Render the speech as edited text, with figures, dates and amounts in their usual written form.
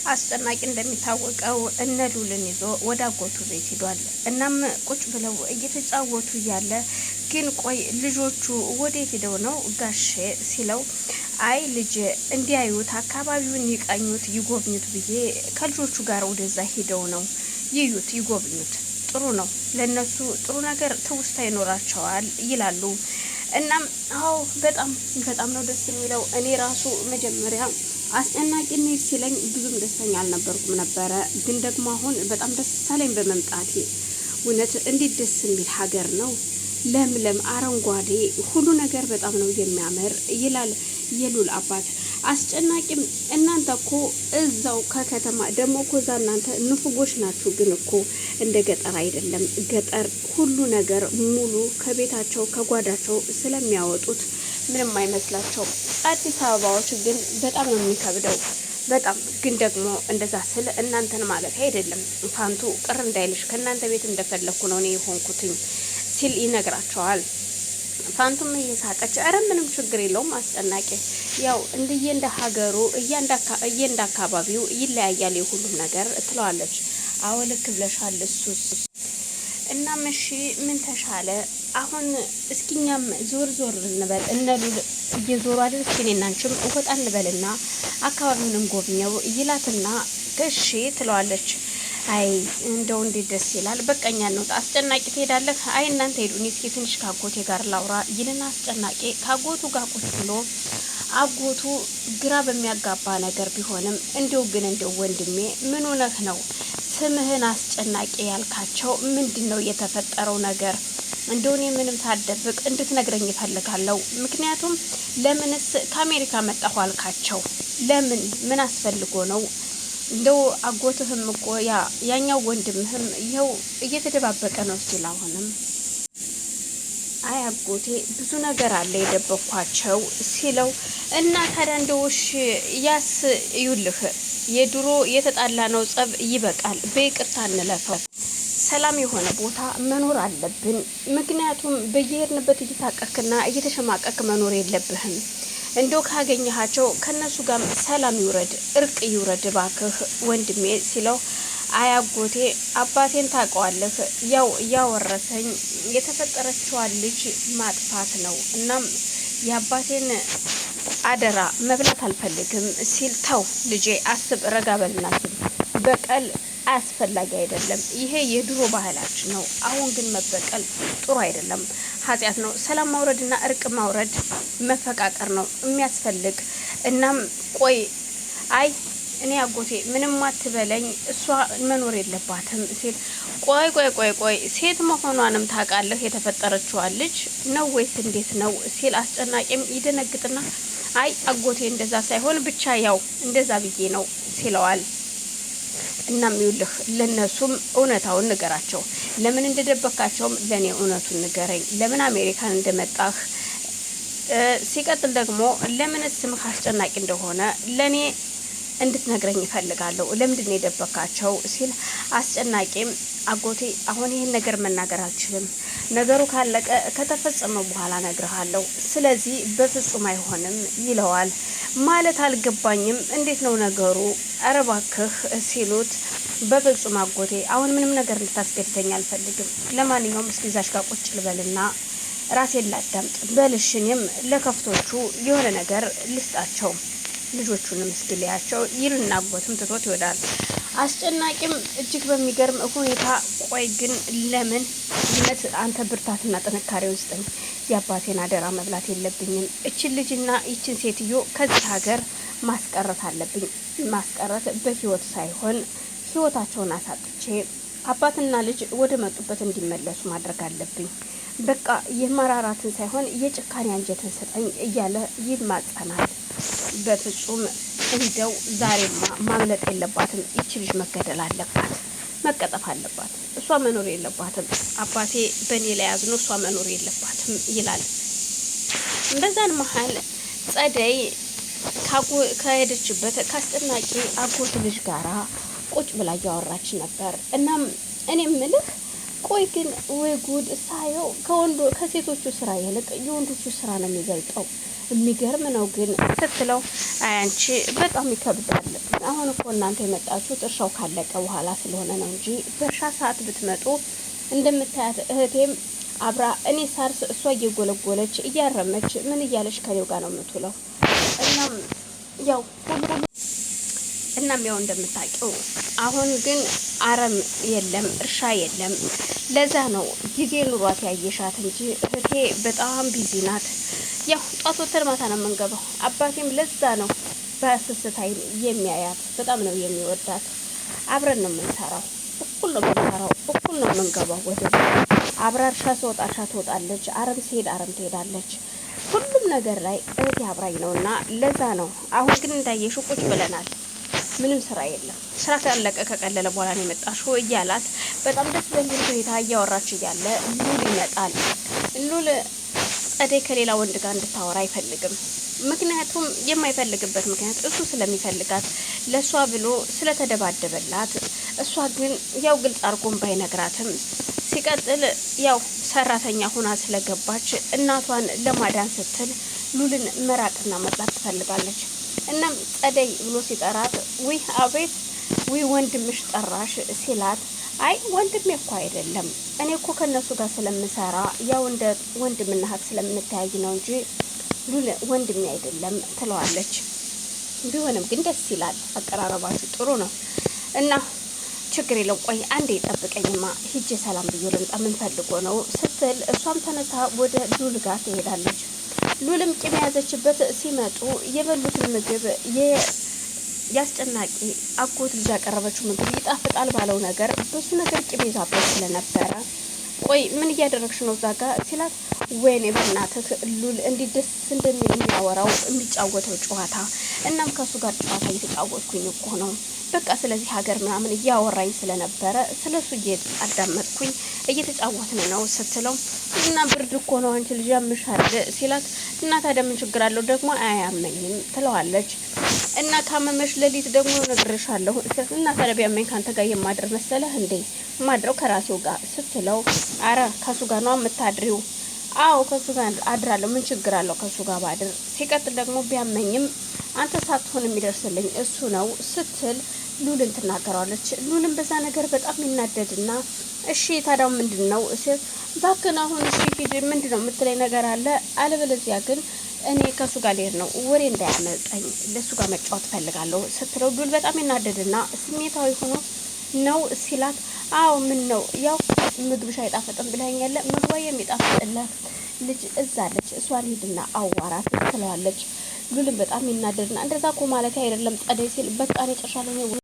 አስጨናቂ እንደሚታወቀው እነ ሉልን ይዞ ወደ አጎቱ ቤት ሄዷል። እናም ቁጭ ብለው እየተጫወቱ እያለ ግን ቆይ ልጆቹ ወዴት ሄደው ነው ጋሼ ሲለው አይ ልጅ እንዲያዩት አካባቢውን ይቃኙት ይጎብኙት ብዬ ከልጆቹ ጋር ወደዛ ሄደው ነው ይዩት ይጎብኙት ጥሩ ነው ለነሱ ጥሩ ነገር ትውስታ ይኖራቸዋል ይላሉ። እናም አዎ በጣም ነው ደስ የሚለው። እኔ ራሱ መጀመሪያ አስጨናቂ ነው ሲለኝ ብዙም ደስተኛ አልነበርኩም ነበረ፣ ግን ደግሞ አሁን በጣም ደስ አለኝ በመምጣቴ። እውነት እንዴት ደስ የሚል ሀገር ነው፣ ለምለም አረንጓዴ ሁሉ ነገር በጣም ነው የሚያምር ይላል የሉል አባት። አስጨናቂም እናንተ እኮ እዛው ከከተማ ደግሞ እኮ እዛ እናንተ ንፉጎች ናችሁ፣ ግን እኮ እንደ ገጠር አይደለም። ገጠር ሁሉ ነገር ሙሉ ከቤታቸው ከጓዳቸው ስለሚያወጡት ምንም አይመስላቸው። አዲስ አበባዎች ግን በጣም ነው የሚከብደው። በጣም ግን ደግሞ እንደዛ ስል እናንተን ማለት አይደለም። ፋንቱ ቅር እንዳይልሽ ከእናንተ ቤት እንደፈለኩ ነው እኔ የሆንኩትኝ ሲል ይነግራቸዋል። ፋንቱም እየሳቀች አረ ምንም ችግር የለውም አስጨናቂ፣ ያው እንደ ሀገሩ እንደ አካባቢው ይለያያል የሁሉም ነገር ትለዋለች። አዎ ልክ ብለሻል እሱስ። እናም እሺ ምን ተሻለ አሁን እስኪኛም ዞር እንበል እነሉል እየዞሩ አይደል እስኪ እኔና አንቺም ወጣ እንበልና አካባቢውንም ጎብኘው ይላትና እሺ ትለዋለች። አይ እንደው እንዴት ደስ ይላል። በቀኛ ነው አስጨናቂ ትሄዳለህ? አይ እናንተ ሄዱ፣ እኔ እስኪ ትንሽ ካጎቴ ጋር ላውራ ይልና አስጨናቂ ካጎቱ ጋር ቁጭ ብሎ አጎቱ ግራ በሚያጋባ ነገር ቢሆንም እንደው ወንድሜ ምን ሆነህ ነው ስምህን አስጨናቂ ያልካቸው? ምንድነው የተፈጠረው ነገር? እንደውኔ ምንም ሳደብቅ እንድትነግረኝ ይፈልጋለሁ። ምክንያቱም ለምንስ ከአሜሪካ መጣሁ አልካቸው? ለምን ምን አስፈልጎ ነው? እንደው አጎትህም እኮ ያኛው ወንድምህም ይኸው እየተደባበቀ ነው ሲል አሁንም አይ አጎቴ ብዙ ነገር አለ የደበኳቸው ሲለው እና ታዲያ እንደውሽ ያስ ይውልህ የድሮ የተጣላ ነው ጸብ ይበቃል፣ በይቅርታ እንለፈው። ሰላም የሆነ ቦታ መኖር አለብን። ምክንያቱም በየሄድንበት እየታቀክና እየተሸማቀክ መኖር የለብህም። እንደው ካገኘሃቸው ከነሱ ጋር ሰላም ይውረድ፣ እርቅ ይውረድ ባክህ ወንድሜ ሲለው አያጎቴ አባቴን ታውቀዋለህ፣ ያው ያወረሰኝ የተፈጠረችዋን ልጅ ማጥፋት ነው። እናም የአባቴን አደራ መብላት አልፈልግም ሲል ተው ልጄ አስብ፣ ረጋ በልና አስብ። በቀል አስፈላጊ አይደለም። ይሄ የድሮ ባህላችን ነው። አሁን ግን መበቀል ጥሩ አይደለም፣ ኃጢአት ነው። ሰላም ማውረድና እርቅ ማውረድ መፈቃቀር ነው የሚያስፈልግ። እናም ቆይ አይ እኔ አጎቴ ምንም አትበለኝ፣ እሷ መኖር የለባትም ሲል ቆይ ሴት መሆኗንም ታውቃለህ የተፈጠረችዋ ልጅ ነው ወይስ እንዴት ነው ሲል አስጨናቂም ይደነግጥና አይ አጎቴ እንደዛ ሳይሆን ብቻ ያው እንደዛ ብዬ ነው ሲለዋል። እናም ይውልህ ለነሱም እውነታውን ንገራቸው፣ ለምን እንደደበካቸውም ለኔ እውነቱን ንገረኝ፣ ለምን አሜሪካን እንደመጣህ ሲቀጥል ደግሞ ለምን ስምህ አስጨናቂ እንደሆነ ለኔ እንድትነግረኝ ይፈልጋለሁ፣ ለምንድን ነው የደበካቸው ሲል አስጨናቂም አጎቴ አሁን ይሄን ነገር መናገር አልችልም፣ ነገሩ ካለቀ ከተፈጸመ በኋላ ነግርሃለሁ፣ ስለዚህ በፍጹም አይሆንም ይለዋል። ማለት አልገባኝም፣ እንዴት ነው ነገሩ? ኧረ እባክህ ሲሉት በፍጹም አጎቴ አሁን ምንም ነገር ልታስገድደኝ አልፈልግም፣ ለማንኛውም እስኪ እዛች ጋር ቁጭ ልበልና ራሴን ላዳምጥ በልሽኝም ለከፍቶቹ የሆነ ነገር ልስጣቸው፣ ልጆቹንም እስኪ ልያቸው ይልና አጎትም ትቶት ይወዳል። አስጨናቂም እጅግ በሚገርም ሁኔታ ቆይ ግን ለምን ይነት አንተ ብርታትና ጥንካሬ ውስጥኝ የአባቴን አደራ መብላት የለብኝም፣ እችን ልጅና ይችን ሴትዮ ከዚህ ሀገር ማስቀረት አለብኝ፣ ማስቀረት በህይወት ሳይሆን ህይወታቸውን አሳጥቼ አባትና ልጅ ወደ መጡበት እንዲመለሱ ማድረግ አለብኝ፣ በቃ የመራራትን ሳይሆን የጭካኔ አንጀትን ስጠኝ እያለ ይማጸናል። በፍጹም እንደው ዛሬማ ማምለጥ የለባትም፣ ይቺ ልጅ መገደል አለባት፣ መቀጠፍ አለባት፣ እሷ መኖር የለባትም፣ አባቴ በእኔ ላይ አዝኖ እሷ መኖር የለባትም ይላል። በዛን መሀል ጸደይ ከሄደችበት ከአስጨናቂ አጎት ልጅ ጋራ ቁጭ ብላ እያወራች ነበር። እናም እኔ ምልህ ቆይ ግን ወይ ጉድ ሳየው ከሴቶቹ ስራ ይልቅ የወንዶቹ ስራ ነው የሚበልጠው፣ የሚገርም ነው ግን ስትለው አንቺ በጣም ይከብዳል፣ አሁን እኮ እናንተ የመጣችሁት እርሻው ካለቀ በኋላ ስለሆነ ነው እንጂ በእርሻ ሰዓት ብትመጡ እንደምታያት እህቴም አብራ እኔ ሳርስ እሷ እየጎለጎለች እያረመች ምን እያለች ከኔው ጋር ነው የምትውለው። እናም ያው እንደምታውቂው አሁን ግን አረም የለም እርሻ የለም። ለዛ ነው ጊዜ ኑሯት ያየሻት እንጂ እህቴ በጣም ቢዚ ናት። ያው ጧት ወተን ማታ ነው የምንገባው። አባቴም ለዛ ነው በስስት አይን የሚያያት፣ በጣም ነው የሚወዳት። አብረን ነው የምንሰራው፣ እኩል ነው የምንሰራው፣ እኩል ነው የምንገባው ወደ አብራ እርሻ ስወጣ እርሻ ትወጣለች፣ አረም ሲሄድ አረም ትሄዳለች። ሁሉም ነገር ላይ እህቴ አብራኝ ነውና ለዛ ነው። አሁን ግን እንዳየሽው ቁጭ ብለናል። ምንም ስራ የለም። ስራ ካለቀ ከቀለለ በኋላ ነው የመጣሽው እያላት በጣም ደስ በሚል ሁኔታ እያወራች እያለ ሉል ይመጣል። ሉል ጸደይ ከሌላ ወንድ ጋር እንድታወራ አይፈልግም። ምክንያቱም የማይፈልግበት ምክንያት እሱ ስለሚፈልጋት ለሷ ብሎ ስለተደባደበላት፣ እሷ ግን ያው ግልጽ አርጎም ባይነግራትም ሲቀጥል ያው ሰራተኛ ሆና ስለገባች እናቷን ለማዳን ስትል ሉልን መራቅና መጥላት ትፈልጋለች። እናም ጸደይ ብሎ ሲጠራት ውይ አቤት ውይ ወንድምሽ ጠራሽ ሲላት፣ አይ ወንድሜ እኮ አይደለም እኔ እኮ ከነሱ ጋር ስለምሰራ ያው እንደ ወንድምና እህት ስለምንተያይ ነው እንጂ ሉል ወንድሜ አይደለም ትለዋለች። ቢሆንም ግን ደስ ይላል፣ አቀራረባችሁ ጥሩ ነው እና ችግር የለም ቆይ አንዴ ጠብቀኝማ ሂጄ ሰላም ብዬ ልምጣ ምን ፈልጎ ነው ስትል እሷም ተነሳ ወደ ሉል ጋር ትሄዳለች። ሉልም ቂም የያዘችበት ሲመጡ የበሉትን ምግብ ያስጨናቂ አጎት ልጅ ያቀረበችው ምግብ ይጣፍጣል ባለው ነገር ብዙ ነገር ቂም ይዛበት ስለነበረ ቆይ ምን እያደረግሽ ነው እዛ ጋር ሲላት፣ ወይኔ በእናትህ ሉል እንዲህ ደስ እንደሚል የሚያወራው የሚጫወተው ጨዋታ እናም ከሱ ጋር ጨዋታ እየተጫወትኩኝ እኮ ነው በቃ ስለዚህ ሀገር ምናምን እያወራኝ ስለነበረ ስለሱ እያዳመጥኩኝ እየተጫወትን ነው ስትለው፣ እና ብርድ እኮ ነው አንቺ ልጅ ያምሻል ሲላት፣ እና ታዲያ ምን ችግር አለው ደግሞ አያመኝም ትለዋለች። እና ካመመሽ ሌሊት ደግሞ ነግሬሻለሁ እና ታዲያ ቢያመኝ ካንተ ጋር የማድር መሰለህ እንዴ ማድረው ከራሴው ጋር ስትለው፣ አረ ከሱ ጋር ነው የምታድሪው? አዎ ከሱ ጋር አድራለሁ ምን ችግር አለው ከሱ ጋር ባድር። ሲቀጥል ደግሞ ቢያመኝም አንተ ሳትሆን የሚደርስልኝ እሱ ነው ስትል ሉልን ትናገራለች። ሉልን በዛ ነገር በጣም ይናደድና እሺ ታዲያው ምንድነው ሲል፣ ባክን አሁን እሺ ሂድ ምንድነው የምትለኝ ነገር አለ አለበለዚያ ግን እኔ ከሱ ጋር ልሄድ ነው ወሬ እንዳያመልጠኝ ለሱ ጋር መጫወት ፈልጋለሁ ስትለው፣ ሉል በጣም ይናደድና ስሜታዊ ሆኖ ነው ሲላት፣ አዎ ምን ነው ያው ምግብሽ አይጣፍጥም ብለኸኛል ምግቧ የሚጣፍጥላት ልጅ እዛለች እሷን ሂድና አዋራት ትለዋለች። ሉልን በጣም ይናደድና እንደዛ እኮ ማለት አይደለም ጸደይ ሲል፣ በቃ እኔ ጨርሻለሁ